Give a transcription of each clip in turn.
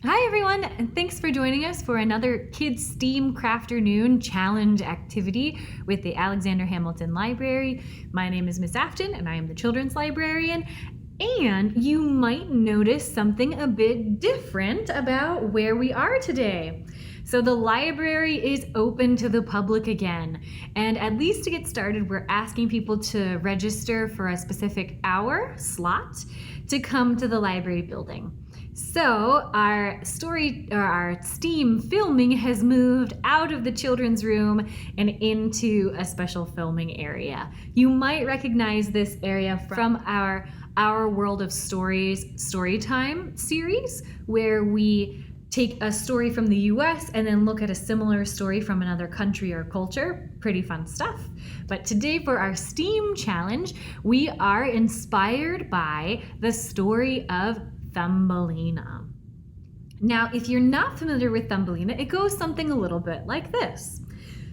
Hi everyone, and thanks for joining us for another Kids STEAM Crafternoon challenge activity with the Alexander Hamilton Library. My name is Miss Afton and I am the children's librarian. And you might notice something a bit different about where we are today. So the library is open to the public again. And at least to get started, we're asking people to register for a specific hour slot to come to the library building. So our STEAM filming has moved out of the children's room and into a special filming area. You might recognize this area from our World of Stories Storytime series, where we take a story from the US and then look at a similar story from another country or culture. Pretty fun stuff. But today for our STEAM challenge, we are inspired by the story of Thumbelina. Now, if you're not familiar with Thumbelina, it goes something a little bit like this.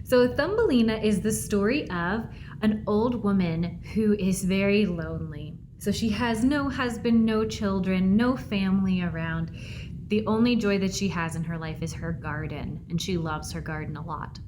So Thumbelina is the story of an old woman who is very lonely. So she has no husband, no children, no family around. The only joy that she has in her life is her garden, and she loves her garden a lot.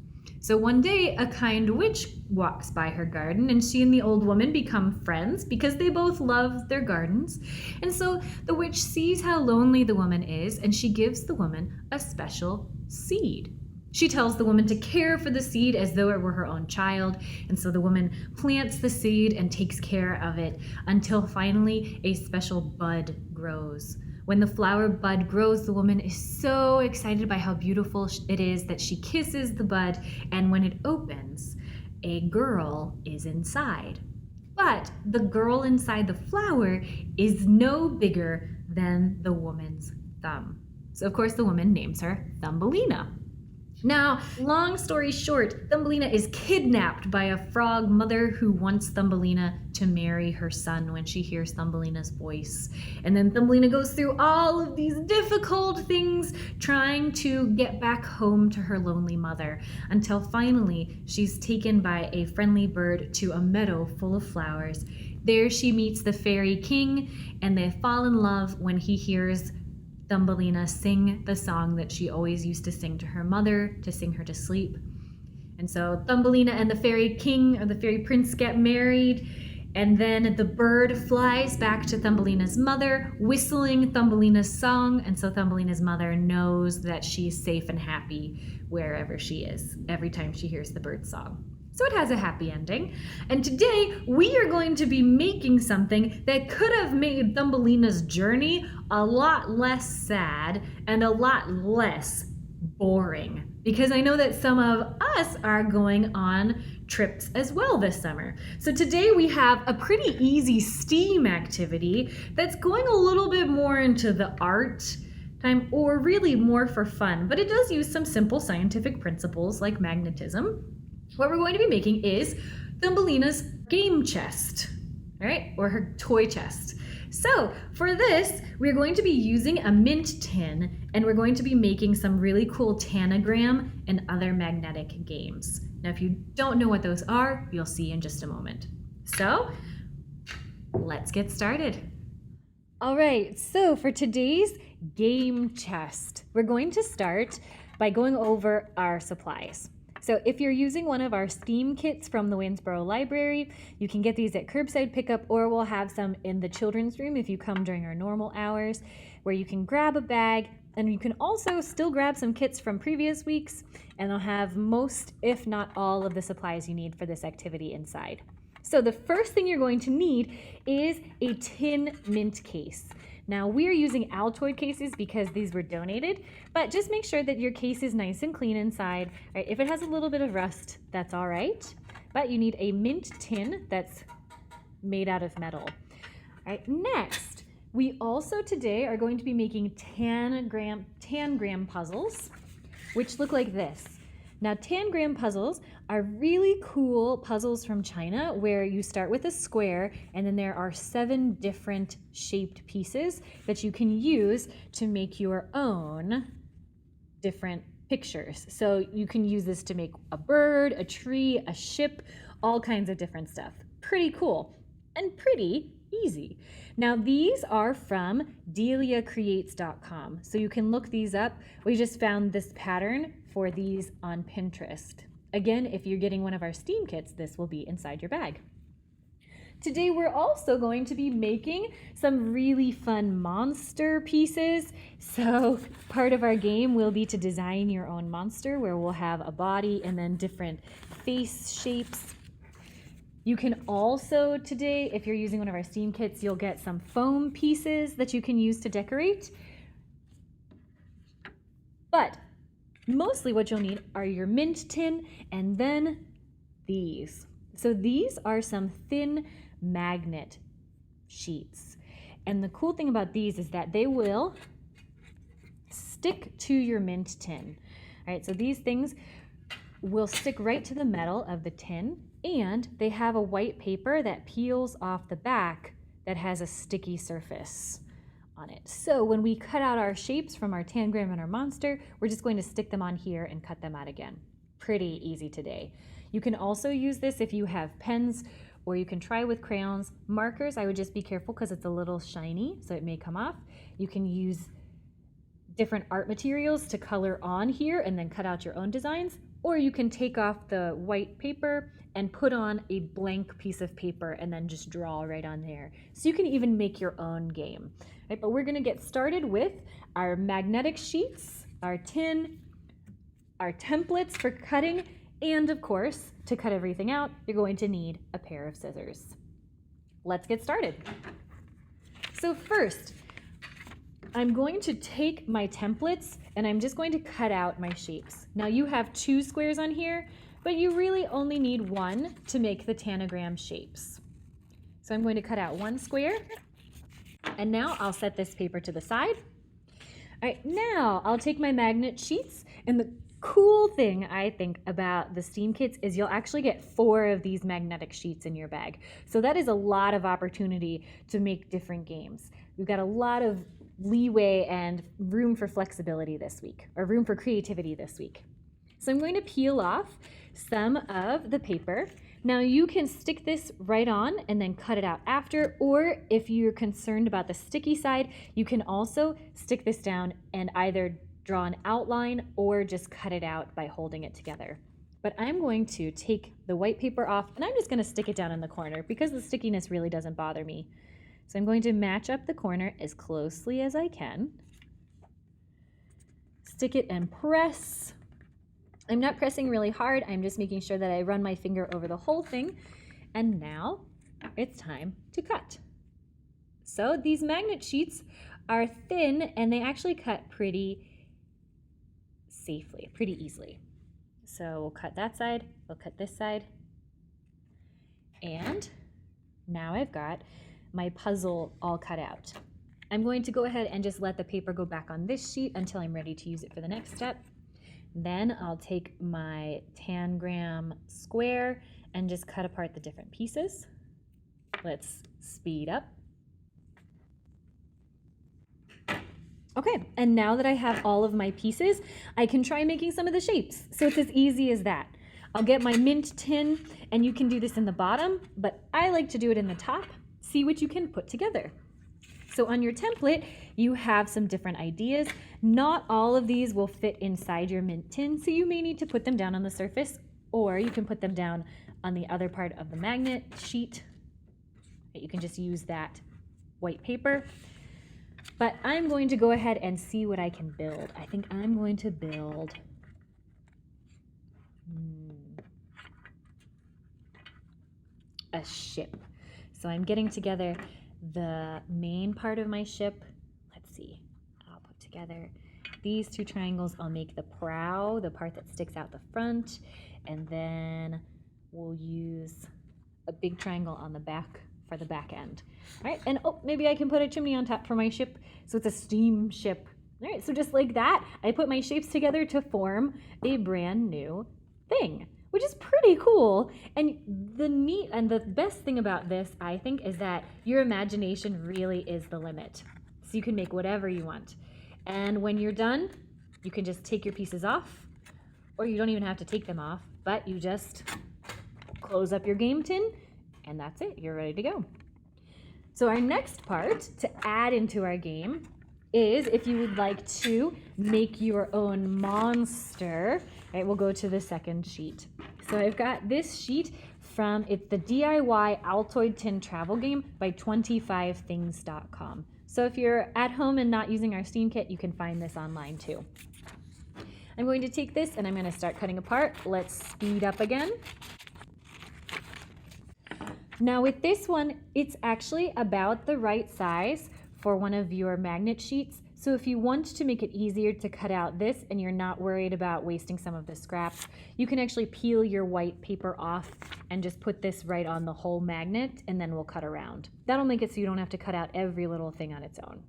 So one day, a kind witch walks by her garden, and she and the old woman become friends because they both love their gardens. And so the witch sees how lonely the woman is, and she gives the woman a special seed. She tells the woman to care for the seed as though it were her own child, and so the woman plants the seed and takes care of it until finally a special bud grows. When the flower bud grows, the woman is so excited by how beautiful it is that she kisses the bud, and when it opens, a girl is inside. But the girl inside the flower is no bigger than the woman's thumb. So of course the woman names her Thumbelina. Now, long story short, Thumbelina is kidnapped by a frog mother who wants Thumbelina to marry her son when she hears Thumbelina's voice. And then Thumbelina goes through all of these difficult things trying to get back home to her lonely mother, until finally she's taken by a friendly bird to a meadow full of flowers. There she meets the fairy king, and they fall in love when he hears Thumbelina sing the song that she always used to sing to her mother to sing her to sleep. And so Thumbelina and the fairy king or the fairy prince get married, and then the bird flies back to Thumbelina's mother, whistling Thumbelina's song, and so Thumbelina's mother knows that she's safe and happy wherever she is every time she hears the bird's song. So it has a happy ending. And today we are going to be making something that could have made Thumbelina's journey a lot less sad and a lot less boring, because I know that some of us are going on trips as well this summer. So today we have a pretty easy STEAM activity that's going a little bit more into the art time, or really more for fun, but it does use some simple scientific principles like magnetism. What we're going to be making is Thumbelina's game chest, all right, or her toy chest. So for this, we're going to be using a mint tin, and we're going to be making some really cool tanagram and other magnetic games. Now, if you don't know what those are, you'll see in just a moment. So let's get started. All right, so for today's game chest, we're going to start by going over our supplies. So if you're using one of our STEAM kits from the Waynesboro Library, you can get these at curbside pickup, or we'll have some in the children's room if you come during our normal hours, where you can grab a bag, and you can also still grab some kits from previous weeks, and they'll have most, if not all, of the supplies you need for this activity inside. So the first thing you're going to need is a tin mint case. Now, we are using Altoid cases because these were donated, but just make sure that your case is nice and clean inside. Right, if it has a little bit of rust, that's all right, but you need a mint tin that's made out of metal. All right, next, we also today are going to be making tangram puzzles, which look like this. Now, tangram puzzles are really cool puzzles from China, where you start with a square and then there are 7 different shaped pieces that you can use to make your own different pictures. So you can use this to make a bird, a tree, a ship, all kinds of different stuff. Pretty cool and pretty Easy. Now these are from deliacreates.com, so you can look these up. We just found this pattern for these on Pinterest. Again, if you're getting one of our STEAM kits, this will be inside your bag. Today we're also going to be making some really fun monster pieces. So part of our game will be to design your own monster, where we'll have a body and then different face shapes. You can also today, if you're using one of our STEAM kits, you'll get some foam pieces that you can use to decorate. But mostly what you'll need are your mint tin and then these. So these are some thin magnet sheets. And the cool thing about these is that they will stick to your mint tin. All right, so these things will stick right to the metal of the tin, and they have a white paper that peels off the back that has a sticky surface on it. So when we cut out our shapes from our tangram and our monster, we're just going to stick them on here and cut them out again. Pretty easy today. You can also use this if you have pens, or you can try with crayons. Markers, I would just be careful because it's a little shiny, so it may come off. You can use different art materials to color on here and then cut out your own designs, or you can take off the white paper and put on a blank piece of paper and then just draw right on there. So you can even make your own game. Right, but we're gonna get started with our magnetic sheets, our tin, our templates for cutting, and of course, to cut everything out, you're going to need a pair of scissors. Let's get started. So first, I'm going to take my templates and I'm just going to cut out my shapes. Now you have 2 squares on here, but you really only need 1 to make the tanagram shapes. So I'm going to cut out 1 square, and now I'll set this paper to the side. All right, now I'll take my magnet sheets, and the cool thing I think about the STEAM kits is you'll actually get 4 of these magnetic sheets in your bag. So that is a lot of opportunity to make different games. We've got a lot of leeway and room for flexibility this week, or room for creativity this week. So I'm going to peel off some of the paper. Now you can stick this right on and then cut it out after, or if you're concerned about the sticky side, you can also stick this down and either draw an outline or just cut it out by holding it together. But I'm going to take the white paper off and I'm just going to stick it down in the corner because the stickiness really doesn't bother me. So I'm going to match up the corner as closely as I can. Stick it and press. I'm not pressing really hard. I'm just making sure that I run my finger over the whole thing. And now it's time to cut. So these magnet sheets are thin and they actually cut pretty safely, pretty easily. So we'll cut that side, we'll cut this side. And now I've got my puzzle all cut out. I'm going to go ahead and just let the paper go back on this sheet until I'm ready to use it for the next step. Then I'll take my tangram square and just cut apart the different pieces. Let's speed up. Okay, and now that I have all of my pieces, I can try making some of the shapes. So it's as easy as that. I'll get my mint tin, and you can do this in the bottom, but I like to do it in the top. See what you can put together. So on your template, you have some different ideas. Not all of these will fit inside your mint tin, so you may need to put them down on the surface, or you can put them down on the other part of the magnet sheet. You can just use that white paper. But I'm going to go ahead and see what I can build. I think I'm going to build a ship. So I'm getting together the main part of my ship. Let's see, I'll put together these 2 triangles. I'll make the prow, the part that sticks out the front, and then we'll use a big triangle on the back for the back end. All right, and oh, maybe I can put a chimney on top for my ship, so it's a steam ship. All right, so just like that, I put my shapes together to form a brand new thing, which is pretty cool. And the neat and the best thing about this, I think, is that your imagination really is the limit. So you can make whatever you want. And when you're done, you can just take your pieces off, or you don't even have to take them off, but you just close up your game tin, and that's it. You're ready to go. So our next part to add into our game is if you would like to make your own monster. Right, we'll go to the second sheet. So I've got this sheet it's the DIY Altoid Tin Travel Game by 25things.com. So if you're at home and not using our Steam kit, you can find this online too. I'm going to take this and I'm going to start cutting apart. Let's speed up again. Now with this one, it's actually about the right size for one of your magnet sheets. So if you want to make it easier to cut out this and you're not worried about wasting some of the scraps, you can actually peel your white paper off and just put this right on the whole magnet, and then we'll cut around. That'll make it so you don't have to cut out every little thing on its own.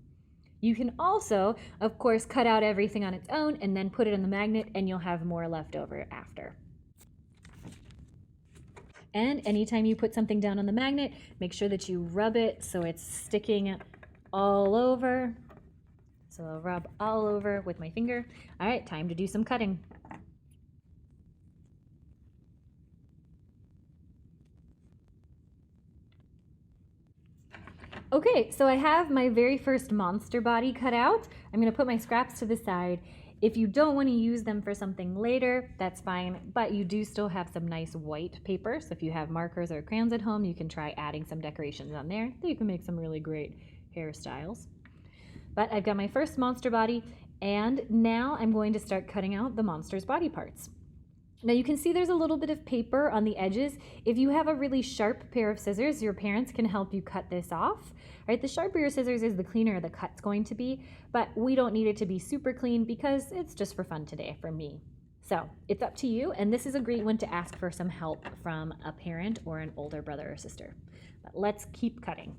You can also, of course, cut out everything on its own and then put it in the magnet, and you'll have more left over after. And anytime you put something down on the magnet, make sure that you rub it so it's sticking all over. So I'll rub all over with my finger. All right, time to do some cutting. Okay, so I have my very first monster body cut out. I'm gonna put my scraps to the side. If you don't want to use them for something later, that's fine, but you do still have some nice white paper. So if you have markers or crayons at home, you can try adding some decorations on there. You can make some really great hairstyles. But I've got my first monster body, and now I'm going to start cutting out the monster's body parts. Now you can see there's a little bit of paper on the edges. If you have a really sharp pair of scissors, your parents can help you cut this off. Right? The sharper your scissors is, the cleaner the cut's going to be, but we don't need it to be super clean because it's just for fun today for me. So it's up to you, and this is a great one to ask for some help from a parent or an older brother or sister. But let's keep cutting.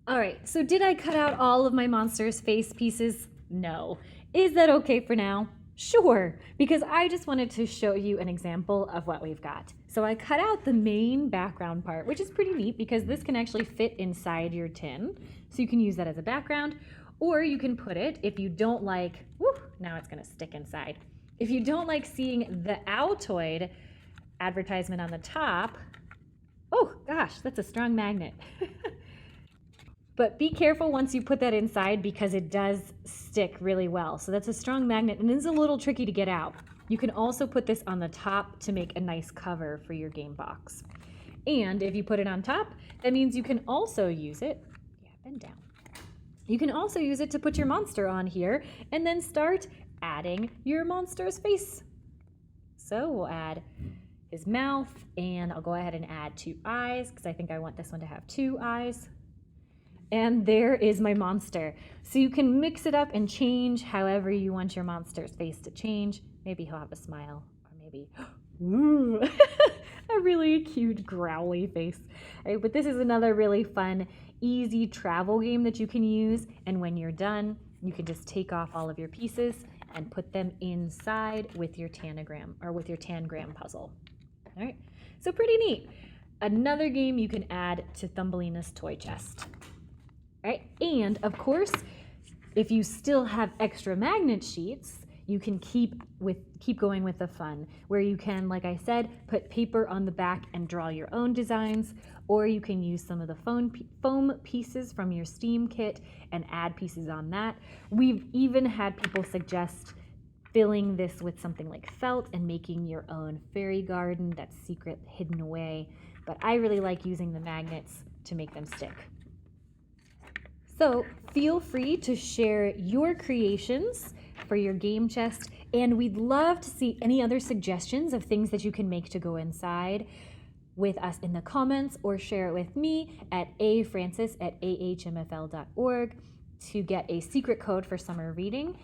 All right, so did I cut out all of my monster's face pieces? No. Is that okay for now? Sure, because I just wanted to show you an example of what we've got. So I cut out the main background part, which is pretty neat because this can actually fit inside your tin. So you can use that as a background, or you can put it, if you don't like, now it's gonna stick inside. If you don't like seeing the Altoid advertisement on the top, oh gosh, that's a strong magnet. But be careful once you put that inside because it does stick really well. So that's a strong magnet and it's a little tricky to get out. You can also put this on the top to make a nice cover for your game box. And if you put it on top, that means you can also use it, bend down. You can also use it to put your monster on here and then start adding your monster's face. So we'll add his mouth, and I'll go ahead and add 2 eyes because I think I want this one to have 2 eyes. And there is my monster. So you can mix it up and change however you want your monster's face to change. Maybe he'll have a smile, or maybe ooh, a really cute growly face. Right, but this is another really fun, easy travel game that you can use. And when you're done, you can just take off all of your pieces and put them inside with your tanagram or with your tangram puzzle. All right, so pretty neat. Another game you can add to Thumbelina's toy chest. Right? And of course, if you still have extra magnet sheets, you can keep going with the fun, where you can, like I said, put paper on the back and draw your own designs, or you can use some of the foam pieces from your Steam kit and add pieces on that. We've even had people suggest filling this with something like felt and making your own fairy garden that's secret, hidden away. But I really like using the magnets to make them stick. So feel free to share your creations for your game chest, and we'd love to see any other suggestions of things that you can make to go inside with us in the comments, or share it with me at afrancis@ahmfl.org to get a secret code for summer reading,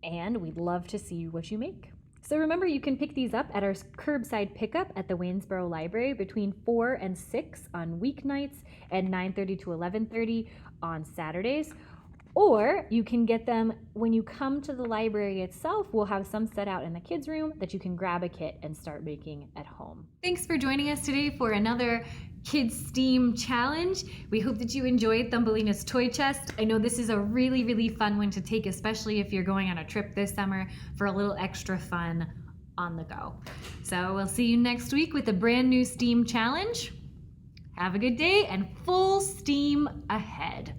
and we'd love to see what you make. So remember, you can pick these up at our curbside pickup at the Waynesboro Library between 4 and 6 on weeknights and 9:30 to 11:30 on Saturdays. Or you can get them when you come to the library itself. We'll have some set out in the kids' room that you can grab a kit and start making at home. Thanks for joining us today for another Kids STEAM challenge. We hope that you enjoyed Thumbelina's toy chest. I know this is a really, really fun one to take, especially if you're going on a trip this summer for a little extra fun on the go. So we'll see you next week with a brand new STEAM challenge. Have a good day and full steam ahead.